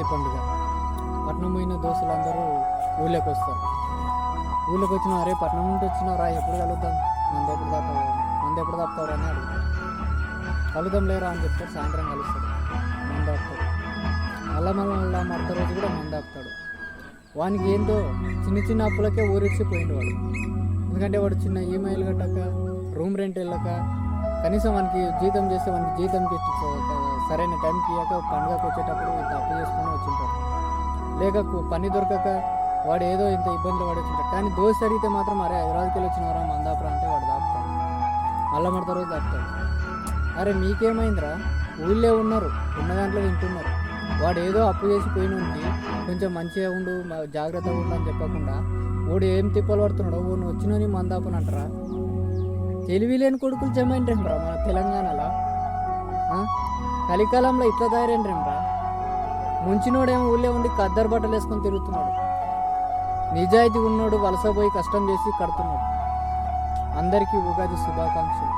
ఉగాది పండుగ. పట్నం పోయిన దోస్తులందరూ ఊళ్ళోకి వస్తారు. ఊళ్ళోకి వచ్చిన అరే పట్నం నుండి వచ్చినారా, ఎప్పుడు కలుద్దాం, మంది ఎప్పుడు తప్పుతాడు అని అడుగుతారు. కలుద్దాం లేరా అని చెప్తారు. సాయంత్రం కలుస్తాడు, మంది ఆపుతాడు. మళ్ళా మరొక రోజు కూడా మంది ఆపుతాడు. వానికి ఏంటో చిన్న చిన్న అప్పులకే ఊరిచ్చిపోయిండు వాడు. ఎందుకంటే వాడు చిన్న ఈఎంఐలు కట్టక, రూమ్ రెంట్ వెళ్ళక, కనీసం వానికి జీతం చేస్తే వానికి జీతంకి సరైన టైంకి ఇవ్వక పండుగకు వచ్చేటప్పుడు ఇంత అప్పు చేసుకొని వచ్చింటాడు. లేక పని దొరకక వాడు ఏదో ఇంత ఇబ్బందులు పడుతుంటాడు. కానీ దోస్తు అడిగితే మాత్రం అరే హైదరాబాద్కి వెళ్ళి వచ్చినవరా మందాపురా అంటే వాడు దాపుతాడు. మళ్ళా మడత రోజు దాపుతాడు. అరే మీకేమైందిరా, ఊళ్ళే ఉన్నారు, ఉన్న దాంట్లో తింటున్నారు. వాడు ఏదో అప్పు చేసి పోయినండి కొంచెం మంచిగా ఉండు, జాగ్రత్తగా ఉండు అని చెప్పకుండా వాడు ఏం తిప్పలు పడుతున్నాడో వాడిని వచ్చినని మందాపని అంటారా? తెలివి లేని కొడుకులు జమైండ్రేమ్రా మన తెలంగాణలో. కలికాలంలో ఇట్లా తయారైండ్రేమ్రా. ముంచినోడేమో ఊళ్ళో ఉండి కద్దరు బట్టలు వేసుకొని తిరుగుతున్నాడు. నిజాయితీ ఉన్నోడు వలస పోయి కష్టం చేసి కడుతున్నాడు. అందరికీ ఉగాది శుభాకాంక్షలు.